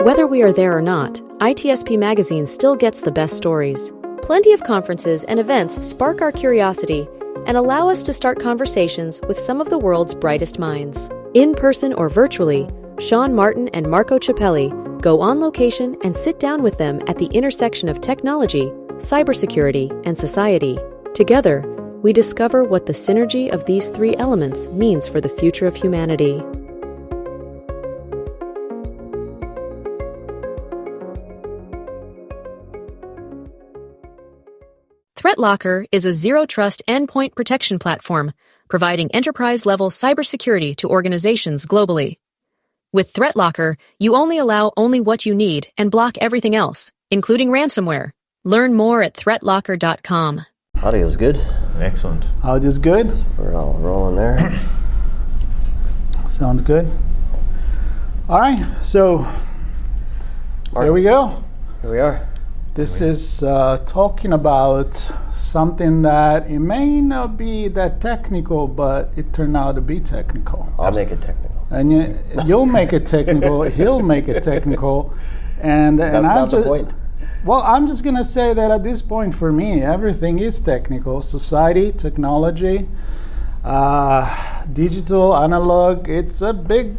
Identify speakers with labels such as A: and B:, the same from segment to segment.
A: Whether we are there or not, ITSP Magazine still gets the best stories. Plenty of conferences and events spark our curiosity and allow us to start conversations with some of the world's brightest minds. In person or virtually, Sean Martin and Marco Ciappelli go on location and sit down with them at the intersection of technology, cybersecurity, and society. Together, we discover what the synergy of these three elements means for the future of humanity. ThreatLocker is a zero-trust endpoint protection platform, providing enterprise-level cybersecurity to organizations globally. With ThreatLocker, you only allow only what you need and block everything else, including ransomware. Learn more at threatlocker.com.
B: Audio's good.
C: Excellent.
D: Audio's good.
B: We're all rolling there.
D: Sounds good. All right, so
B: Mark,
D: here we go.
B: Here we are.
D: This is talking about something that it may not be that technical, but it turned out to be technical.
B: I'll make it technical.
D: And you'll make it technical. He'll make it technical. And
B: That's
D: I'm
B: not the
D: just,
B: point.
D: well, I'm just gonna say that at this point, for me, everything is technical. Society, technology, digital, analog. It's a big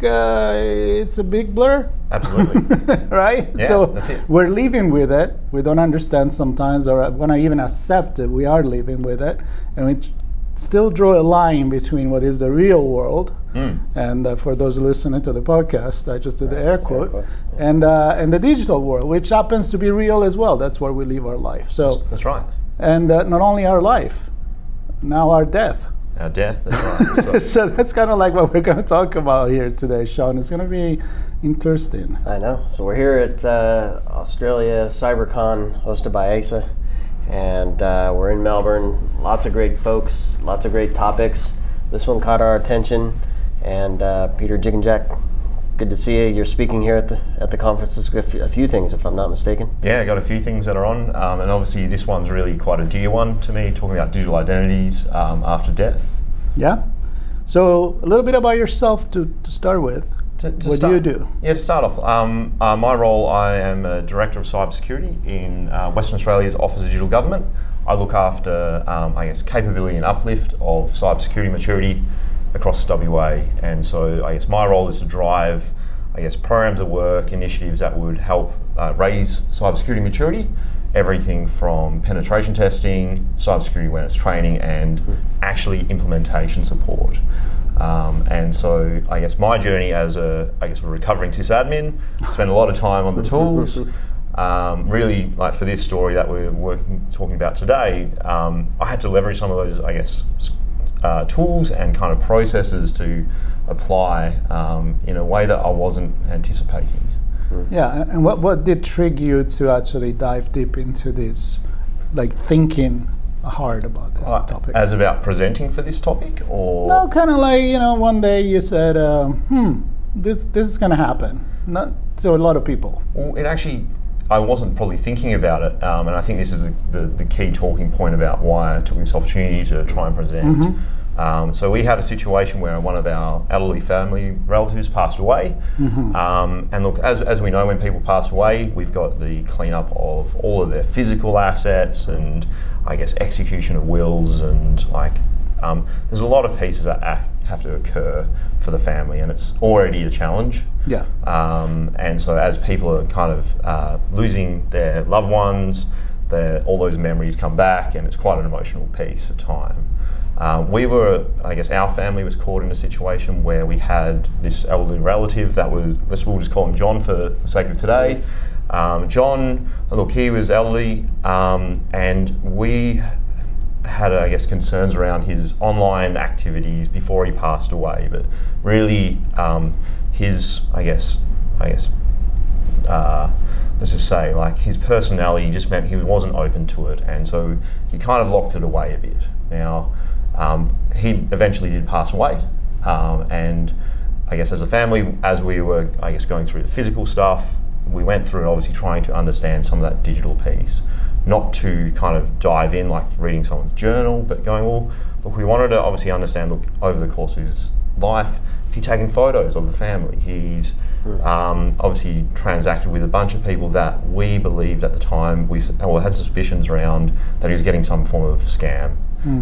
D: blur.
C: Absolutely.
D: Right?
C: Yeah,
D: So
C: that's it.
D: we're living with it. We don't understand sometimes, or want to even accept it. We are living with it, and we still draw a line between what is the real world, and for those listening to the podcast, I just did the air quote,
B: quotes,
D: and the digital world, which happens to be real as well. That's where we live our life. So,
C: That's right.
D: and not only our life, now our death.
C: Our death, that's right. That's right.
D: So that's kind of like what we're going to talk about here today, Sean. It's going to be interesting.
B: I know. So we're here at Australia CyberCon, hosted by ASA, and we're in Melbourne. Lots of great folks, lots of great topics. This one caught our attention, and Peter Gigengack, good to see you. You're speaking here at the conference. There's a few things, if I'm not mistaken.
C: Yeah, I got a few things that are on, and obviously this one's really quite a dear one to me, talking about digital identities after death.
D: Yeah? So a little bit about yourself to start with. What do you do?
C: Yeah, to start off, my role, I am a Director of Cybersecurity in Western Australia's Office of Digital Government. I look after, capability and uplift of cybersecurity maturity across WA, and so I guess my role is to drive, programs of work, initiatives that would help raise cybersecurity maturity, everything from penetration testing, cybersecurity awareness training, and actually implementation support. And so I guess my journey as a recovering sysadmin, spent a lot of time on the tools. Really, like for this story that we're talking about today, I had to leverage some of those, tools and kind of processes to apply in a way that I wasn't anticipating.
D: Yeah, and what did trigger you to actually dive deep into this, like thinking hard about this topic?
C: As about presenting for this topic, or?
D: No, kind of like, one day you said, this is going to happen. Not to a lot of people.
C: Well, it actually, I wasn't probably thinking about it, and I think this is the key talking point about why I took this opportunity to try and present. So we had a situation where one of our elderly family relatives passed away, and look, as we know, when people pass away, we've got the cleanup of all of their physical assets and execution of wills, and there's a lot of pieces that have to occur for the family, and it's already a challenge.
D: Yeah.
C: And so as people are kind of losing their loved ones, all those memories come back, and it's quite an emotional piece at time. Our family was caught in a situation where we had this elderly relative that we'll just call him John for the sake of today. John, look, he was elderly, and we had, concerns around his online activities before he passed away, but really his, let's just say, his personality just meant he wasn't open to it, and so he kind of locked it away a bit. Now, he eventually did pass away, and as a family, as we were, going through the physical stuff, we went through obviously trying to understand some of that digital piece, not to kind of dive in like reading someone's journal, but going, well, look, we wanted to obviously understand, look, over the course of his life, he's taken photos of the family, he's Obviously transacted with a bunch of people that we believed at the time, had suspicions around that he was getting some form of scam.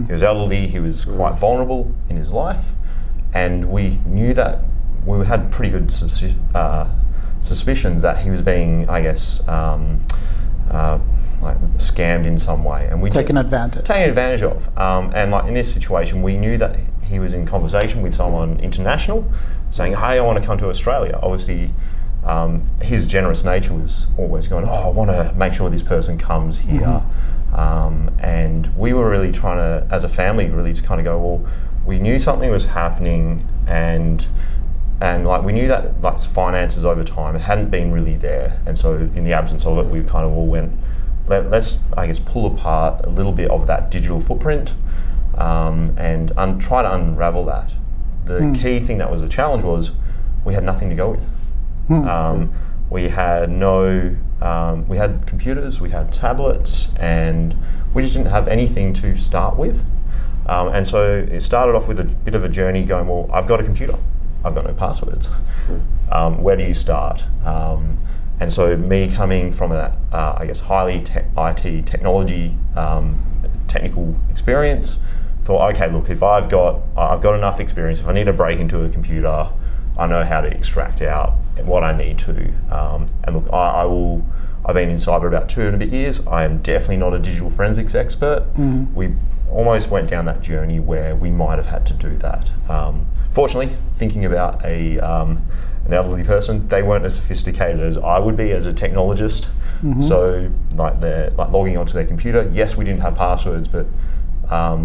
C: He was elderly, he was quite vulnerable in his life, and we knew that we had pretty good suspicions that he was being, I guess, like scammed in some way, and we
D: taken advantage
C: of. And like in this situation, we knew that he was in conversation with someone international, saying, "Hey, I want to come to Australia." Obviously, his generous nature was always going, "Oh, I want to make sure this person comes here." And we were really trying to, as a family, really to kind of go, well, we knew something was happening, and like we knew that like finances over time hadn't been really there, and so in the absence of it, we kind of all went, let's I guess pull apart a little bit of that digital footprint, and try to unravel that. The key thing that was a challenge was we had nothing to go with. We had we had computers, we had tablets, and we just didn't have anything to start with. And so it started off with a bit of a journey going, well, I've got a computer, I've got no passwords. Where do you start? And so me coming from that, I guess, highly IT technology, technical experience, thought, okay, look, if I've got enough experience, if I need to break into a computer, I know how to extract out what I need to. And look, I've been in cyber about 2 and a bit years. I am definitely not a digital forensics expert. We almost went down that journey where we might have had to do that. Fortunately, thinking about an elderly person, they weren't as sophisticated as I would be as a technologist. So like they're like logging onto their computer. Yes, we didn't have passwords, but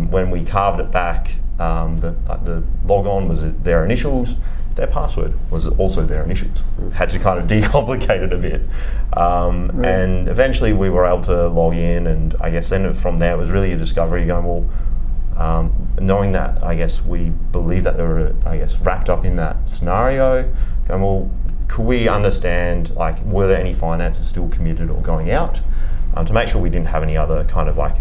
C: when we carved it back, the log-on was their initials. Their password was also their initials. Had to kind of decomplicate it a bit. And eventually we were able to log in, and I guess then from there it was really a discovery going, well, knowing that I guess we believe that they were, I guess, wrapped up in that scenario, going, well, could we understand, like, were there any finances still committed or going out, to make sure we didn't have any other kind of like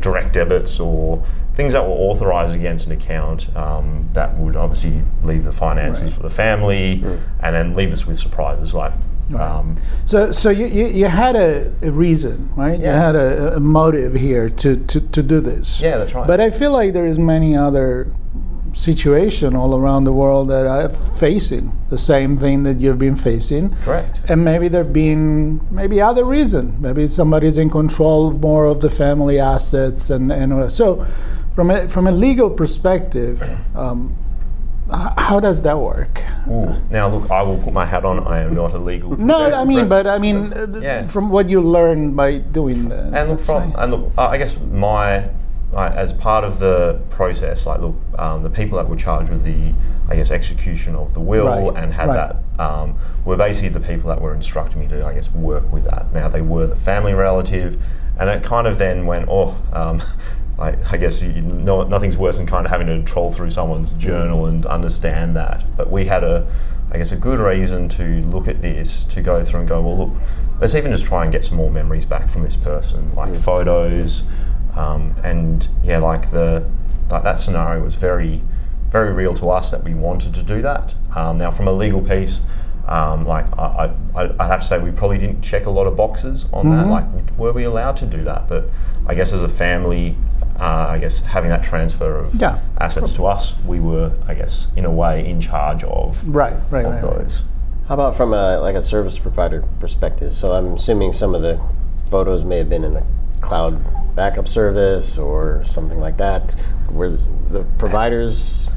C: direct debits or things that were authorised against an account, that would obviously leave the finances for the family, and then leave us with surprises like.
D: So you had a reason, right?
B: Yeah.
D: You had a motive here to do this.
C: Yeah, that's right.
D: But I feel like there is many other situation all around the world that are facing the same thing that you've been facing.
C: Correct.
D: And maybe there been other reason. Maybe somebody's in control more of the family assets, and so from a legal perspective, how does that work?
C: Ooh. Now, look, I will put my hat on. I am not a legal.
D: From what you learned by doing that.
C: And look, I guess as part of the process, like, look, the people that were charged with the, I guess, execution of the will and had that were basically the people that were instructing me to, I guess, work with that. Now, they were the family relative, and that kind of then went, I guess nothing's worse than kind of having to troll through someone's journal and understand that. But we had a good reason to look at this, to go through and go, well, look, let's even just try and get some more memories back from this person, like photos, and yeah, like that scenario was very, very real to us that we wanted to do that. Now, from a legal piece, like I have to say we probably didn't check a lot of boxes on that. Like, were we allowed to do that? But I guess as a family, I guess having that transfer of assets to us, we were, I guess, in a way in charge of those.
B: How about from a service provider perspective? So I'm assuming some of the photos may have been in a cloud backup service or something like that. Were the providers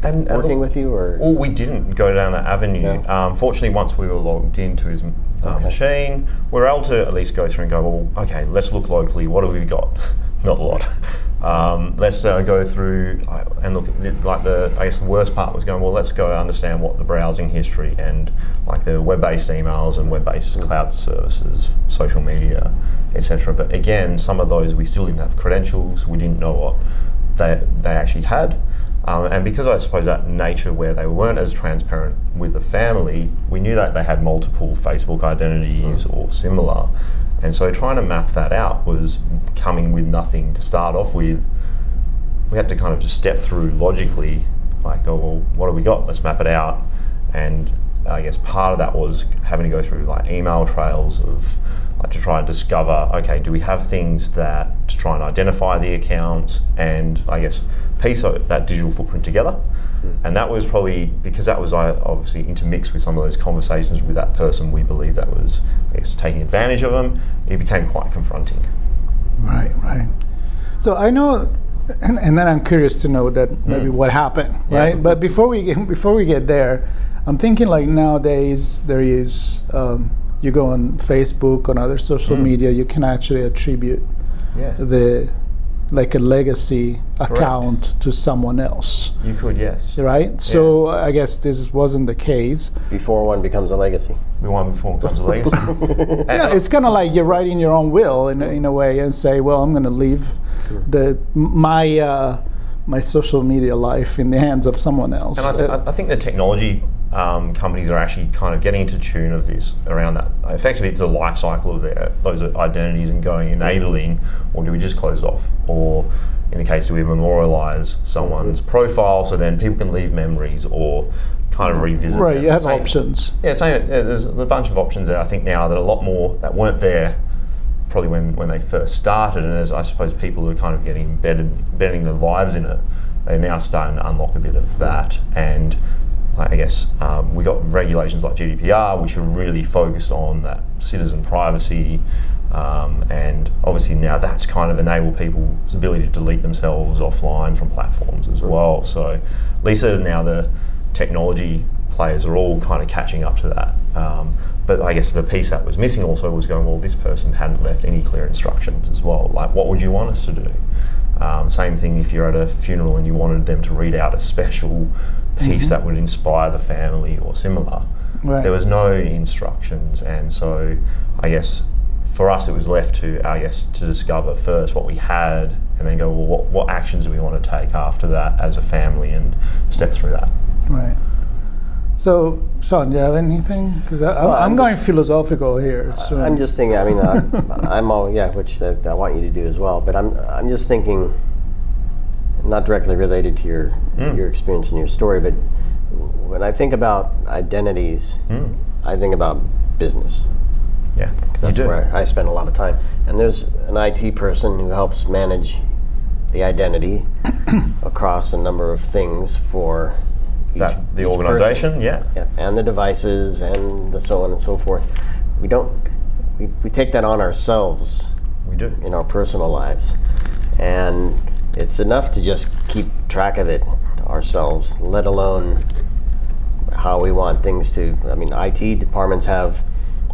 B: working with you, or?
C: Well, we didn't go down that avenue. No. Fortunately, once we were logged into his machine, we were able to at least go through and go, well, okay, let's look locally. What have we got? Not a lot. Let's go through and look at like I guess the worst part was going, well, let's go understand what the browsing history and like the web-based emails and web-based cloud services, social media, etc. But again, some of those we still didn't have credentials. We didn't know what they actually had. And because I suppose that nature where they weren't as transparent with the family, we knew that they had multiple Facebook identities or similar. And so trying to map that out was coming with nothing to start off with. We had to kind of just step through logically, like, oh, well, what have we got? Let's map it out. And I guess part of that was having to go through like email trails of like to try and discover, okay, do we have things that to try and identify the account and I guess piece that digital footprint together. And that was probably, because that was obviously intermixed with some of those conversations with that person, we believe that was, I guess, taking advantage of them. It became quite confronting.
D: Right. So I know, and then I'm curious to know that maybe what happened, right?
C: Yeah.
D: But before we get there, I'm thinking like nowadays there is, you go on Facebook, on other social media, you can actually attribute like a legacy account to someone else.
C: You could, yes.
D: Right? So I guess this wasn't the case.
B: Before one becomes a legacy.
C: Before it becomes a legacy.
D: Yeah, it's kind of like you're writing your own will in a way and say, well, I'm going to leave my social media life in the hands of someone else.
C: And I think the technology companies are actually kind of getting into tune of this around that. Effectively, it's a life cycle of those identities and enabling, or do we just close it off? Or in the case, do we memorialize someone's profile so then people can leave memories or kind of revisit
D: Right,
C: them?
D: you have options.
C: Yeah, there's a bunch of options there, I think, now that a lot more that weren't there probably when they first started, and as I suppose people who are kind of getting embedding their lives in it, they're now starting to unlock a bit of that. And I guess we got regulations like GDPR, which are really focused on that citizen privacy, and obviously now that's kind of enabled people's ability to delete themselves offline from platforms as well. So at least now the technology players are all kind of catching up to that. But I guess the piece that was missing also was going, well, this person hadn't left any clear instructions as well. Like, what would you want us to do? Same thing if you're at a funeral and you wanted them to read out a special piece that would inspire the family or similar.
D: Right.
C: There was no instructions, and so I guess for us it was left to discover first what we had, and then go, well, what actions do we want to take after that as a family, and step through that.
D: Right. So, Sean, do you have anything? Because I'm going philosophical here. So.
B: I'm just thinking. I mean, I'm all which I want you to do as well. But I'm just thinking, not directly related to your experience and your story, but when I think about identities, I think about business.
C: Yeah,
B: because that's where I spend a lot of time. And there's an IT person who helps manage the identity across a number of things for
C: the organization,
B: yeah, and the devices and the so on and so forth. We take that on ourselves.
C: We do
B: in our personal lives, and it's enough to just keep track of it ourselves, let alone how we want things to. I mean, IT departments have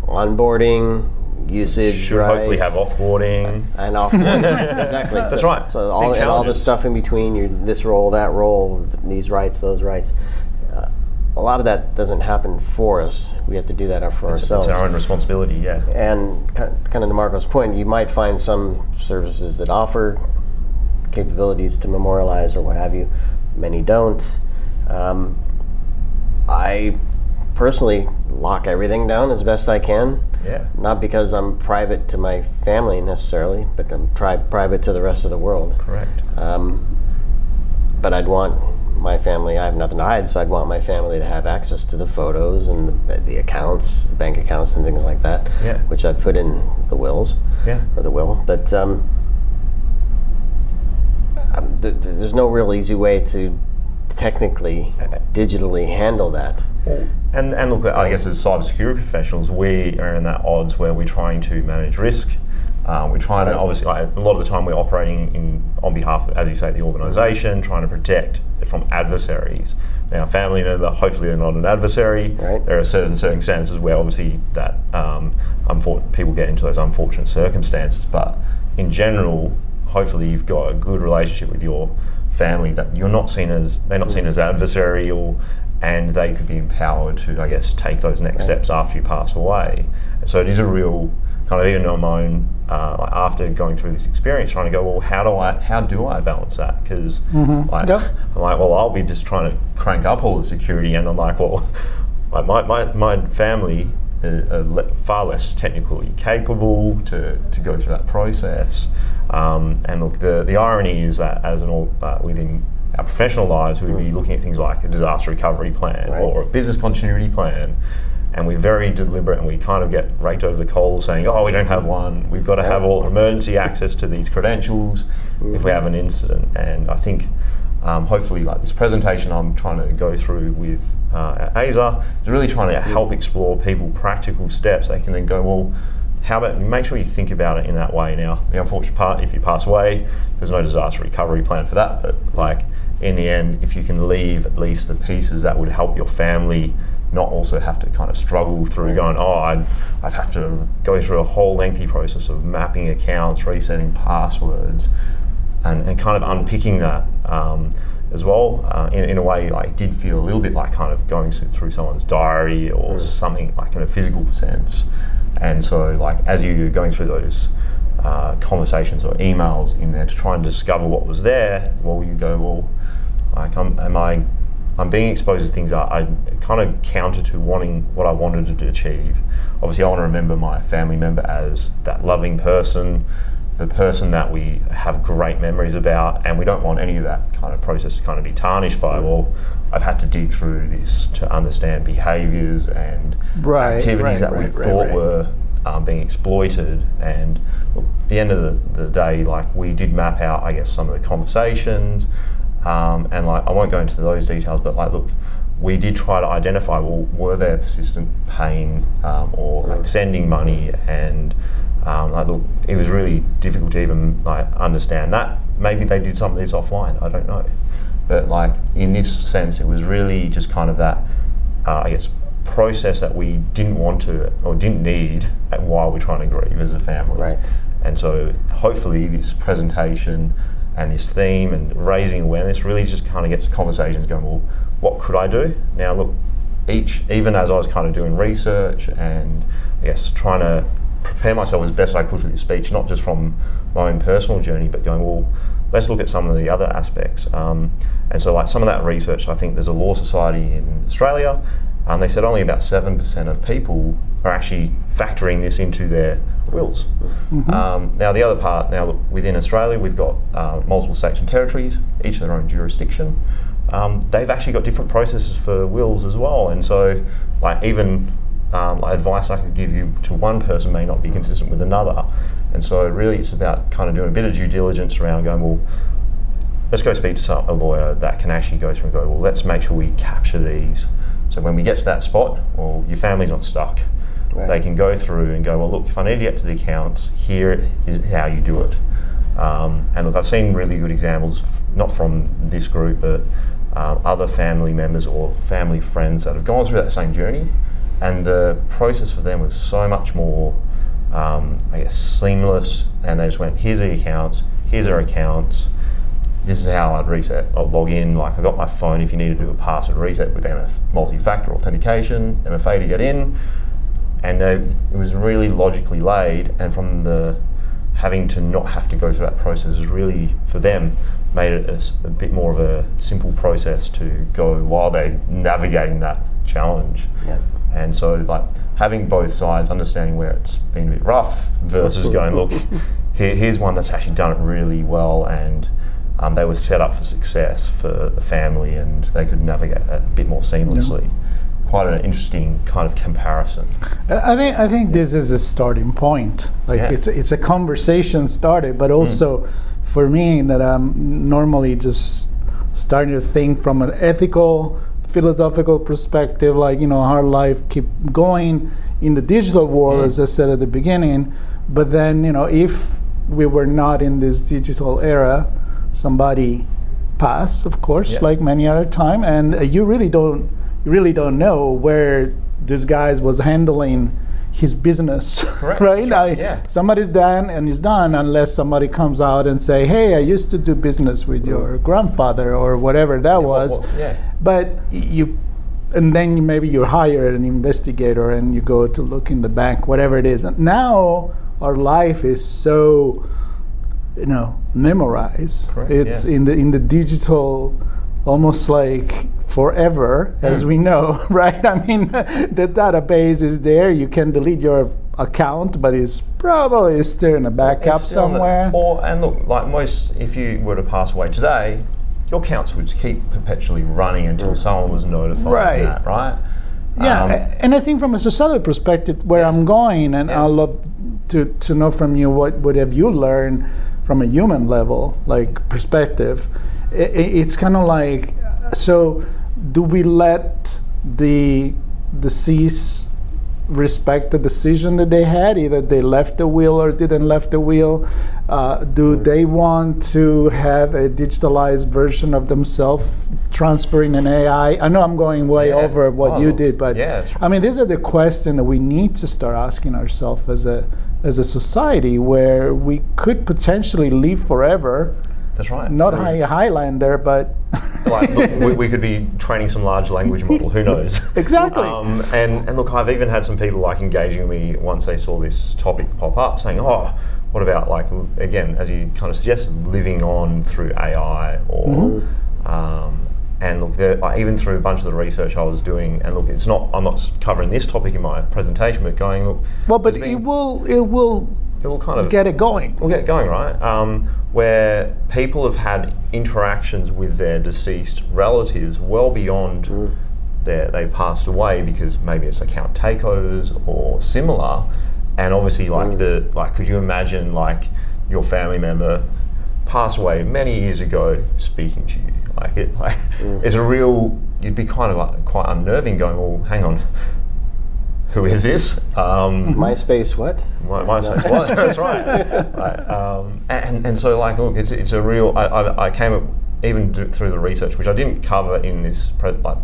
B: onboarding, usage,
C: should hopefully have offboarding
B: and offboarding. Exactly.
C: That's right.
B: So all the stuff in between, this role, that role, these rights, those rights. A lot of that doesn't happen for us. We have to do that for ourselves.
C: It's our own responsibility, yeah.
B: And kind of to Marco's point, you might find some services that offer capabilities to memorialize or what have you. Many don't. I personally lock everything down as best I can.
C: Yeah.
B: Not because I'm private to my family necessarily, but I'm private to the rest of the world.
C: Correct.
B: But I'd want my family, I have nothing to hide, so I'd want my family to have access to the photos and the accounts, bank accounts and things like that, which I've put in the wills, or the will. But there's no real easy way to technically, digitally handle that.
C: And look, I guess as cybersecurity professionals, we are in that odds where we're trying to manage risk. We're trying to, obviously, a lot of the time we're operating on behalf of, as you say, the organisation, trying to protect it from adversaries. Now, a family member, hopefully they're not an adversary.
B: Right.
C: There are certain circumstances where obviously that people get into those unfortunate circumstances, but in general, hopefully you've got a good relationship with your family, that they're not seen as adversarial, and they could be empowered to, I guess, take those next steps after you pass away. And so it is a real kind of, even on my own, after going through this experience, trying to go, well, how do I balance that? Because I'm like, well, I'll be just trying to crank up all the security, and I'm like, well, my family are far less technically capable to go through that process. And look, the irony is that within our professional lives, we'd be looking at things like a disaster recovery plan or a business continuity plan. And we're very deliberate, and we kind of get raked over the coals saying, oh, we don't have one. We've got to have all emergency access to these credentials if we have an incident. And I think hopefully, like this presentation I'm trying to go through with ASA is really trying to help explore people practical steps. They can then go, well, how about you make sure you think about it in that way. Now, the unfortunate part, if you pass away, there's no disaster recovery plan for that. But like in the end, if you can leave at least the pieces that would help your family not also have to kind of struggle through going, oh, I'd have to go through a whole lengthy process of mapping accounts, resetting passwords, and kind of unpicking that as well. In a way, like, did feel a little bit like kind of going through someone's diary or something like in a physical sense. And so, like, as you're going through those conversations or emails in there to try and discover what was there, well, you go, well, like, I'm being exposed to things that I kind of counter to wanting what I wanted to achieve. Obviously, I want to remember my family member as that loving person, the person that we have great memories about, and we don't want any of that kind of process to kind of be tarnished by, well, I've had to dig through this to understand behaviours and activities that we thought were being exploited. And look, at the end of the day, like, we did map out, I guess, some of the conversations. And like, I won't go into those details, but like, look, we did try to identify, well, were there persistent pain or like sending money, and like, look, it was really difficult to even like understand that. Maybe they did some of this offline, I don't know. But like, in this sense, it was really just kind of that, I guess, process that we didn't want to or didn't need while we're trying to grieve as a family.
B: Right.
C: And so hopefully this presentation and this theme and raising awareness really just kind of gets the conversations going, well, what could I do? Now look, even as I was kind of doing research and I guess trying to prepare myself as best I could for this speech, not just from my own personal journey, but going, well, let's look at some of the other aspects. And so like some of that research, I think there's a law society in Australia, they said only about 7% of people are actually factoring this into their wills. Now the other part, now look, within Australia we've got multiple states and territories, each of their own jurisdiction. They've actually got different processes for wills as well, and so like even like advice I could give you to one person may not be consistent with another. And so really it's about kind of doing a bit of due diligence around going, well, let's go speak to a lawyer that can actually go through and go, well, let's make sure we capture these. So when we get to that spot, well, your family's not stuck. Right. They can go through and go, well, look, if I need to get to the accounts, here is how you do it. And look, I've seen really good examples, not from this group, but other family members or family friends that have gone through that same journey. And the process for them was so much more, I guess, seamless. And they just went, here's the accounts, here's our accounts. This is how I'd reset. I'll log in, like I got my phone if you need to do a password reset with multi-factor authentication, MFA to get in. And it was really logically laid, and from the having to not have to go through that process is really, for them, made it a bit more of a simple process to go while they're navigating that challenge. Yep. And so like having both sides, understanding where it's been a bit rough versus going, look, here's one that's actually done it really well, and they were set up for success for the family, and they could navigate that a bit more seamlessly. Yeah. Quite an interesting kind of comparison.
D: I think this is a starting point. Like it's a conversation started, but also for me that I'm normally just starting to think from an ethical, philosophical perspective, like, you know, how life keep going in the digital world, as I said at the beginning. But then, you know, if we were not in this digital era, somebody passed, of course, like many other time, and you really don't know where this guy was handling his business. Correct. Right? Somebody's done and is done, unless somebody comes out and say, hey, I used to do business with your grandfather or whatever that was. But and then maybe you hire an investigator and you go to look in the bank, whatever it is. But now our life is so, you know, memorized. Correct. It's in the digital, almost like forever, as we know, right? I mean, the database is there. You can delete your account, but it's probably still in a backup somewhere.
C: And look, like most, if you were to pass away today, your accounts would keep perpetually running until someone was notified
D: Right.
C: of that, right?
D: Yeah, and I think from a societal perspective, where I'm going, and I'd love to know from you what have you learned from a human level, like perspective. It's kind of like, so do we let the deceased respect the decision that they had, either they left the will or didn't left the will? Do they want to have a digitalized version of themselves transferring an AI? I know I'm going way over what you did, but I mean, these are the questions that we need to start asking ourselves as a society, where we could potentially live forever.
C: That's right.
D: Not Highlander, but
C: like, look, we could be training some large language model. Who knows?
D: Exactly.
C: And look, I've even had some people like engaging me once they saw this topic pop up, saying, "Oh, what about like again, as you kind of suggested, living on through AI or." And look, even through a bunch of the research I was doing, and look, I'm not covering this topic in my presentation, but going look.
D: Well, but it will
C: kind of
D: get it going.
C: We'll get it going, right? Where people have had interactions with their deceased relatives well beyond they've passed away, because maybe it's account takeovers or similar, and obviously could you imagine like your family member passed away many years ago speaking to you? It's a real, you'd be kind of like quite unnerving going, well, hang on, who is this?
B: MySpace what?
C: MySpace what? That's right. And so like, look, it's a real, I came up, even through the research, which I didn't cover in this,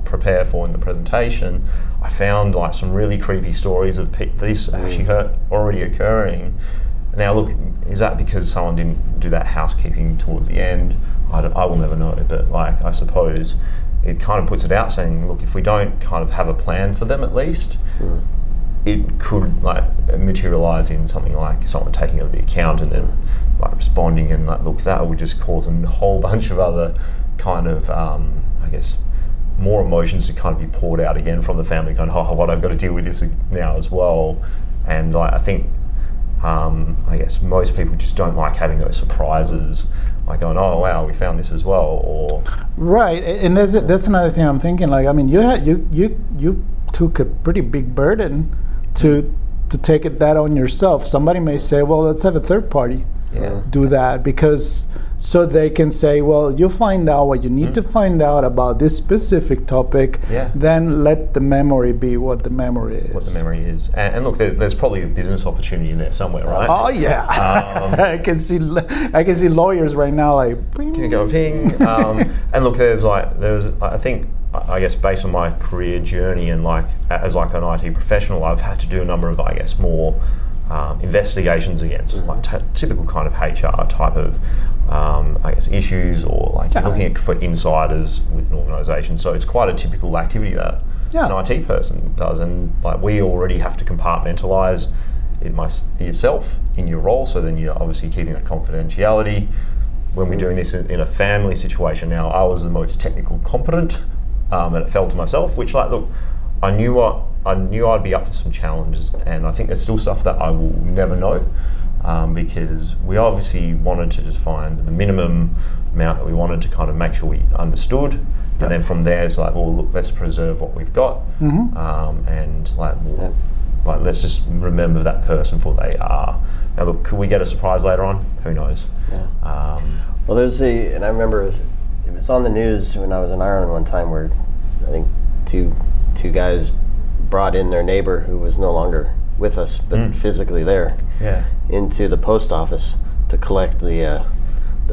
C: prepare for in the presentation, I found like some really creepy stories of this actually already occurring. Now look, is that because someone didn't do that housekeeping towards the end? I will never know, but like I suppose it kind of puts it out saying, look, if we don't kind of have a plan for them at least, it could like materialize in something like someone taking over the account and then like responding, and like, look, that would just cause a whole bunch of other kind of I guess more emotions to kind of be poured out again from the family, going, oh, what, I've got to deal with this now as well. And like, I think I guess most people just don't like having those surprises, like going, oh wow, we found this as well, or
D: right. And that's another thing I'm thinking. Like, I mean, you took a pretty big burden to take that on yourself. Somebody may say, well, let's have a third party do that, because so they can say, well, you find out what you need to find out about this specific topic, then let the memory be what the memory is.
C: What the memory is. And look, there's probably a business opportunity in there somewhere, right?
D: Oh yeah. I can see lawyers right now like ping.
C: Can you go ping? And look, I think, I guess based on my career journey and like as like an IT professional, I've had to do a number of, I guess, more investigations against like typical kind of HR type of I guess issues, or like you're looking for insiders with an organisation. So it's quite a typical activity that an IT person does, and like we already have to compartmentalise yourself in your role. So then you're obviously keeping that confidentiality. When we're doing this in a family situation now, I was the most technical competent, and it fell to myself. Which like, look, I knew I'd be up for some challenges, and I think there's still stuff that I will never know, because we obviously wanted to just find the minimum amount that we wanted to kind of make sure we understood, and then from there it's like, well, look, let's preserve what we've got, and like, like let's just remember that person for what they are. Now, look, could we get a surprise later on? Who knows?
B: Well, and I remember it was on the news when I was in Ireland one time, where I think two guys brought in their neighbor who was no longer with us, but physically there, into the post office to collect the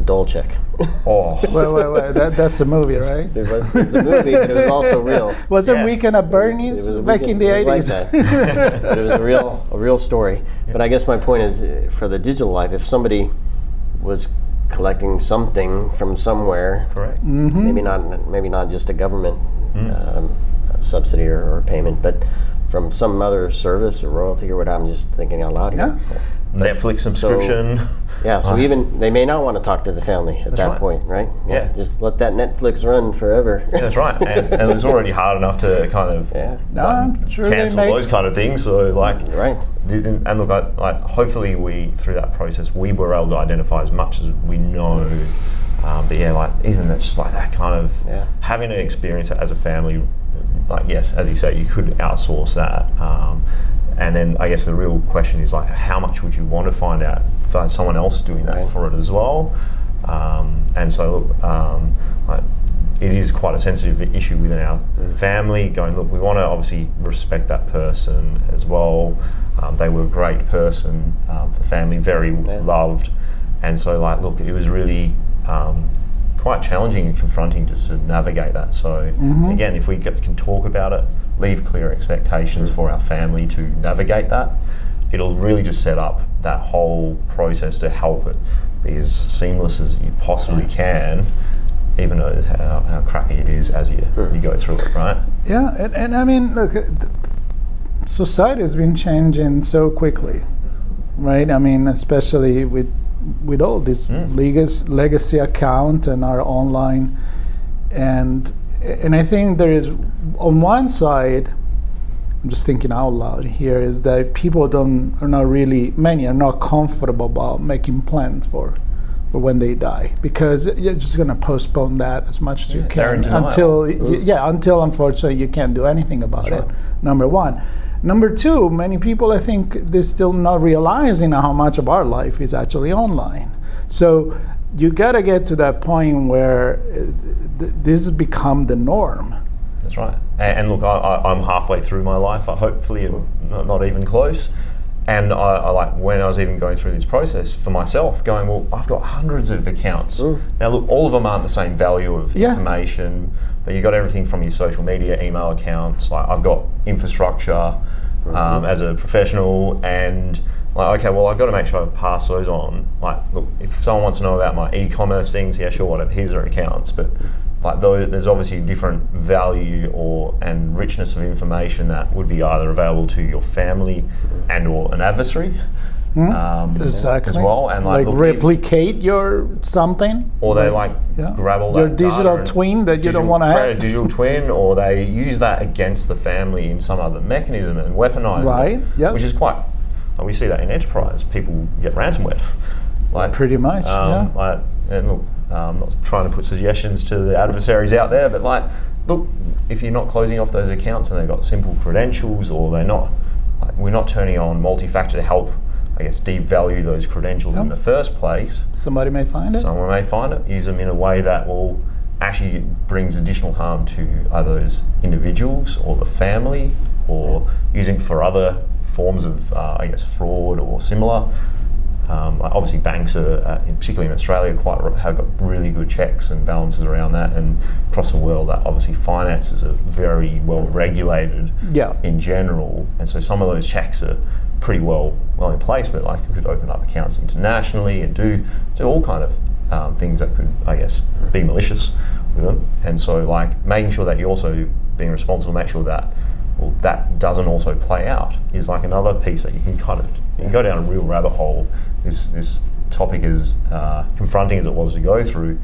B: dole check.
C: Oh,
D: wait, that's a movie, right?
B: It was a movie, but it was also real.
D: Was it Weekend at Bernie's back in the 80s?
B: Like that. But it was a real story. But I guess my point is, for the digital life, if somebody was collecting something from somewhere,
C: correct.
B: Maybe not just a government subsidy or payment, but from some other service or royalty or whatever. I'm just thinking out loud here.
C: Netflix subscription.
B: So even they may not want to talk to the family at that point, right? Just let that Netflix run forever.
C: That's right. And it was already hard enough to kind of cancel those kind of things. So like, and look, hopefully through that process we were able to identify as much as we know But yeah, like even that's just like that kind of having an experience as a family, like yes, as you say, you could outsource that. And then I guess the real question is like, how much would you want to find someone else doing that for it as well? And so like, it is quite a sensitive issue within our family. Going, look, we want to obviously respect that person as well. They were a great person, the family very loved, and so like, look, it was really quite challenging and confronting just to navigate that. So again, if we can talk about it, leave clear expectations for our family to navigate that, it'll really just set up that whole process to help it be as seamless as you possibly can, even though how crappy it is as you go through it, right?
D: Yeah, and I mean, look, society has been changing so quickly, right? I mean, especially with all this legacy account and our online, and I think there is, on one side, I'm just thinking out loud here, is that people many are not comfortable about making plans for when they die, because you're just going to postpone that as much as you can until unfortunately you can't do anything about it. Number one. Number two, many people, I think, they're still not realizing how much of our life is actually online. So you got to get to that point where this has become the norm.
C: That's right. And look, I'm halfway through my life. Hopefully not even close. And I like, when I was even going through this process for myself, going, well, I've got hundreds of accounts. Now look, all of them aren't the same value of information, but you got everything from your social media, email accounts. Like, I've got infrastructure as a professional, and like, okay, well, I've got to make sure I pass those on. Like, look, if someone wants to know about my e-commerce things, yeah, sure, whatever, here's their accounts. But like, there's obviously different value and richness of information that would be either available to your family and or an adversary
D: exactly.
C: as well, and
D: like replicate your something,
C: or they grab all
D: your
C: that
D: digital twin that you don't want to have,
C: create a digital twin, or they use that against the family in some other mechanism and weaponize it, which is quite. We see that in enterprise. People get ransomware, like
D: pretty much.
C: Like, and look, I'm not trying to put suggestions to the adversaries out there, but like, look, if you're not closing off those accounts and they've got simple credentials, or they're not, we're not turning on multi-factor to help, I guess, devalue those credentials in the first place.
D: Somebody may find it.
C: Someone may find it, use them in a way that will actually brings additional harm to either those individuals or the family, or using for other forms of, I guess, fraud or similar. Like obviously banks are, particularly in Australia, have got really good checks and balances around that, and across the world, that obviously finances are very well regulated in general, and so some of those checks are pretty well in place. But like, you could open up accounts internationally and do all kind of things that could, I guess, be malicious with them. And so like, making sure that you're also being responsible, make sure that that doesn't also play out is like another piece that you can kind of go down a real rabbit hole. This topic, is confronting as it was to go through,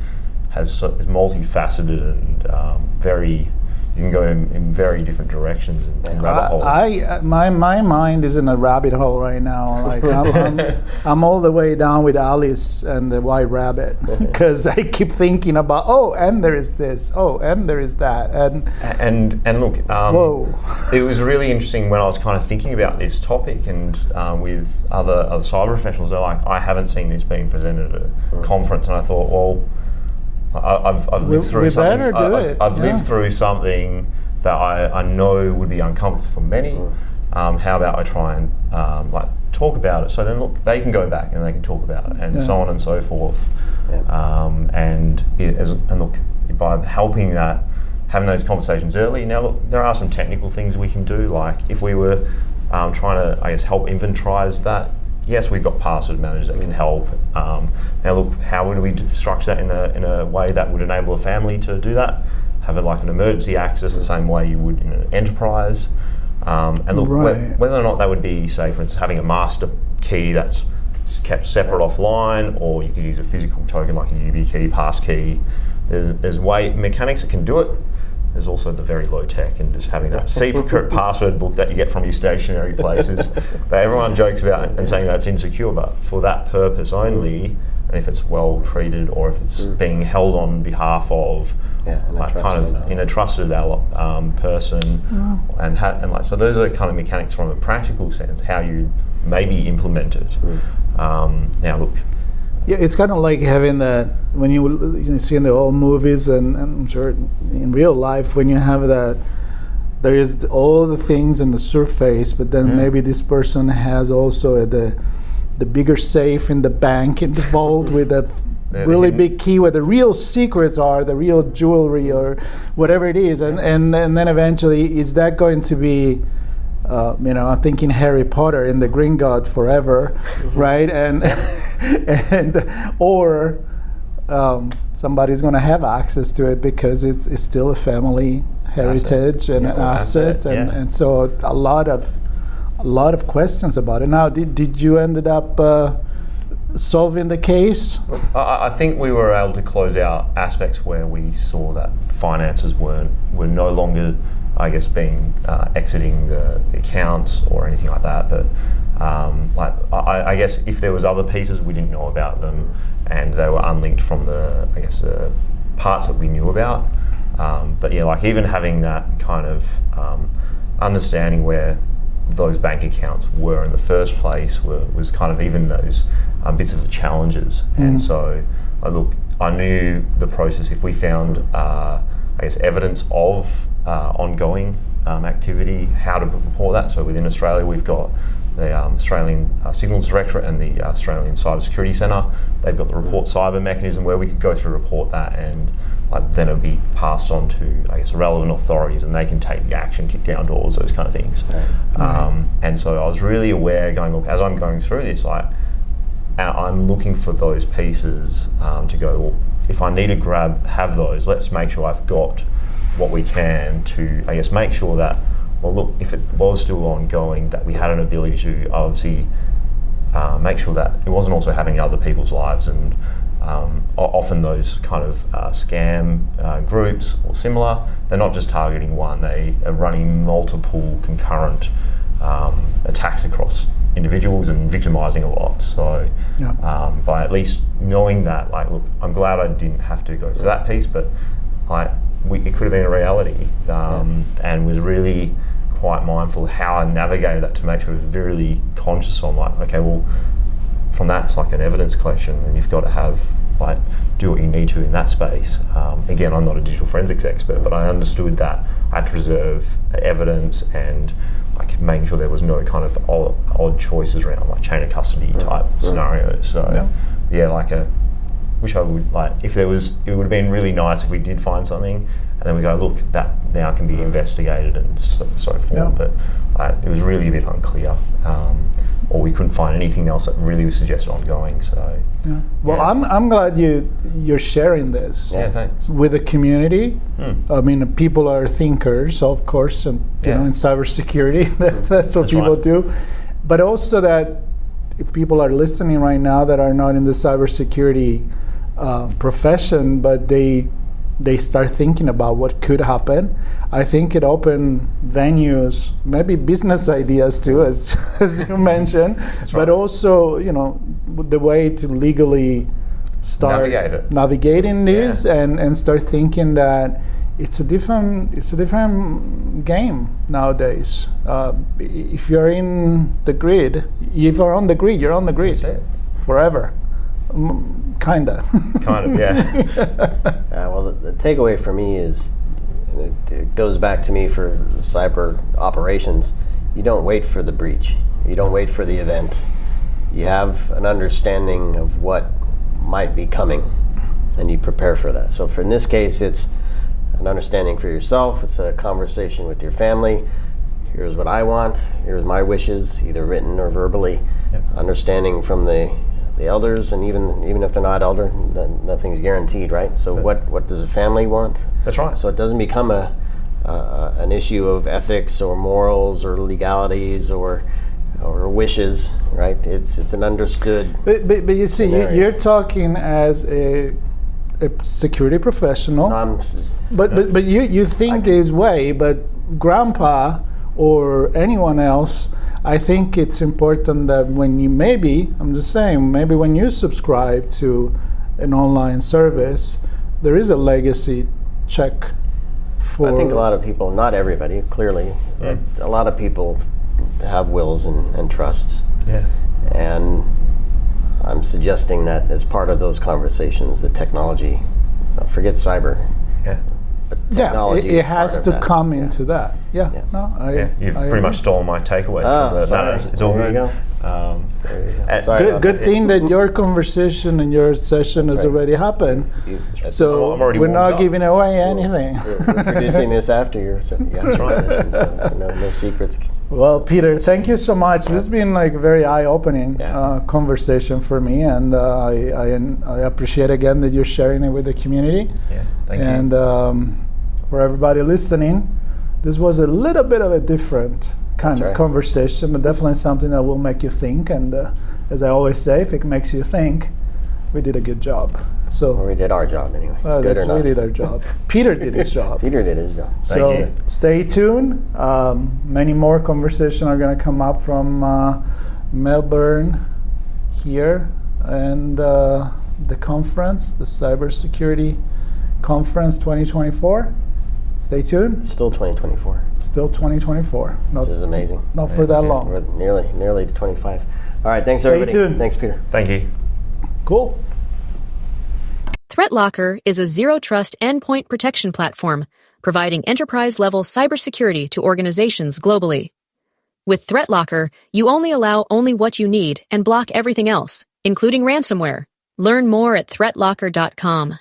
C: is multifaceted and very. You can go in very different directions and rabbit holes.
D: My mind is in a rabbit hole right now. Like I'm all the way down with Alice and the White Rabbit, because I keep thinking about and there is this, and there is that,
C: and look, it was really interesting when I was kind of thinking about this topic, and with other cyber professionals, they're like, I haven't seen this being presented at a conference, and I thought, well, I've lived through something. I've lived through something that I know would be uncomfortable for many. How about I try and talk about it? So then, look, they can go back and they can talk about it, and so on and so forth. And look, by helping that, having those conversations early. Now, look, there are some technical things we can do. Like if we were trying to, I guess, help inventorize that. Yes, we've got password managers that can help. Now look, how would we structure that in a way that would enable a family to do that? Have it like an emergency access the same way you would in an enterprise. And look, whether or not that would be, say, for instance, having a master key that's kept separate offline, or you could use a physical token like a YubiKey, passkey. There's mechanics that can do it. There's also the very low tech and just having that secret password book that you get from your stationary places that everyone jokes about and saying that's insecure, but for that purpose only, and if it's well treated, or if it's being held on behalf of in a trusted person, and like, so those are kind of mechanics from a practical sense, how you maybe implement it. Now look,
D: yeah, it's kind of like having that when you see in the old movies, and I'm sure in real life, when you have that, there is all the things in the surface, but then maybe this person has also the bigger safe in the bank, in the vault, with a really big key where the real secrets are, the real jewelry or whatever it is, and then eventually, is that going to be, I'm thinking Harry Potter in the Gringotts forever, right? And or somebody's going to have access to it because it's still a family heritage and an asset, and so a lot of questions about it. Now, did you ended up solving the case?
C: I think we were able to close out aspects where we saw that finances were no longer, I guess, being exiting the accounts or anything like that. But I guess if there was other pieces we didn't know about them, and they were unlinked from the parts that we knew about. But yeah, like even having that kind of understanding where those bank accounts were in the first place was kind of even those bits of the challenges. And so, look, I knew the process. If we found, evidence of ongoing activity, how to report that. So within Australia, we've got the Australian Signals Directorate and the Australian Cybersecurity Centre. They've got the report cyber mechanism where we could go through report that, and then it'll be passed on to, relevant authorities, and they can take the action, kick down doors, those kind of things. And so I was really aware, look, as I'm going through this, I'm looking for those pieces to go, well, if I need to have those, let's make sure I've got what we can to, make sure that, well, look, if it was still ongoing, that we had an ability to obviously make sure that it wasn't also happening in other people's lives. And often those kind of scam groups or similar, they're not just targeting one, they are running multiple concurrent attacks across individuals and victimizing a lot. So by at least knowing that, look, I'm glad I didn't have to go through that piece, but it could have been a reality, and was really quite mindful of how I navigated that to make sure I was really conscious on from that's like an evidence collection, and you've got to have do what you need to in that space. Again, I'm not a digital forensics expert, but I understood that I had to preserve evidence and making sure there was no kind of odd choices around chain of custody type scenarios. So wish I would if there was, it would have been really nice if we did find something and then we go, look, that now can be investigated and so forth. But it was really a bit unclear, or we couldn't find anything else that really was suggested ongoing. So
D: well, I'm glad you're sharing this
C: thanks.
D: With the community. I mean, people are thinkers, of course, and in cybersecurity, that's what people do. But also that if people are listening right now that are not in the cybersecurity profession, but they start thinking about what could happen, I think it opened venues, maybe business ideas too, as you mentioned, but also the way to legally start navigating this and start thinking that it's a different game nowadays. If you're in the grid, if you're on the grid, you're on the grid forever. Kinda,
B: yeah. Well, the takeaway for me is, it goes back to me for cyber operations. You don't wait for the breach. You don't wait for the event. You have an understanding of what might be coming, and you prepare for that. So in this case, it's an understanding for yourself. It's a conversation with your family. Here's what I want. Here's my wishes, either written or verbally. Understanding from the elders, and even if they're not elder, nothing's guaranteed, right? So what does a family want?
C: That's right.
B: So it doesn't become an issue of ethics or morals or legalities or wishes, right? It's an understood.
D: But you see, you're talking as a security professional. But you think this way, but Grandpa or anyone else, I think it's important that when you maybe when you subscribe to an online service, there is a legacy check for.
B: I think a lot of people, not everybody, clearly, but a lot of people have wills and trusts.
C: Yeah.
B: And I'm suggesting that as part of those conversations, the technology, forget cyber,
C: Yeah.
B: but
D: Yeah,
B: technology
D: it
B: is
D: has
B: part
D: to
B: of that.
D: come into that. Yeah,
B: Yeah.
D: no,
C: You've
D: I
C: pretty much stolen my takeaways. from the,
B: sorry.
C: it's all
B: There you
C: good.
B: go. There you go.
C: and
B: Sorry
D: Good,
B: about
D: good
B: that.
D: thing that your conversation and your session
B: That's
D: has
B: right.
D: already happened. So
C: I'm already
D: we're
C: warmed
D: not
C: up.
D: giving away anything.
B: We're producing this after your session, so no secrets.
D: Well, Peter, thank you so much. This has been like a very eye-opening conversation for me, and I appreciate again that you're sharing it with the community.
C: Yeah, thank you.
D: And for everybody listening, this was a little bit of a different kind
B: That's
D: of
B: right.
D: conversation, but definitely something that will make you think. And as I always say, if it makes you think, we did a good job. So
B: Or we did our job anyway. Good or
D: we
B: not.
D: did our job. Peter did his job.
B: Peter did his job.
D: So
C: you.
D: stay tuned. Many more conversations are going to come up from Melbourne here, and the conference, the Cybersecurity Conference 2024. Stay tuned.
B: Still 2024.
D: Still 2024. Not,
B: This is amazing.
D: not for that long.
B: We're nearly to 25. All right, thanks
D: Stay
B: everybody.
D: tuned.
B: Thanks, Peter.
C: Thank you.
D: Cool.
A: ThreatLocker is a zero-trust endpoint protection platform providing enterprise-level cybersecurity to organizations globally. With ThreatLocker, you only allow what you need and block everything else, including ransomware. Learn more at threatlocker.com.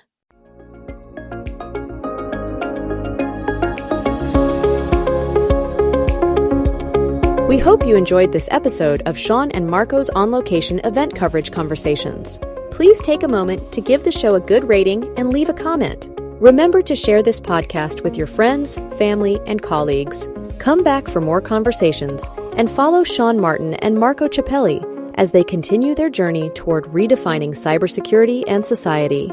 A: We hope you enjoyed this episode of Sean and Marco's on-location event coverage conversations. Please take a moment to give the show a good rating and leave a comment. Remember to share this podcast with your friends, family, and colleagues. Come back for more conversations and follow Sean Martin and Marco Ciappelli as they continue their journey toward redefining cybersecurity and society.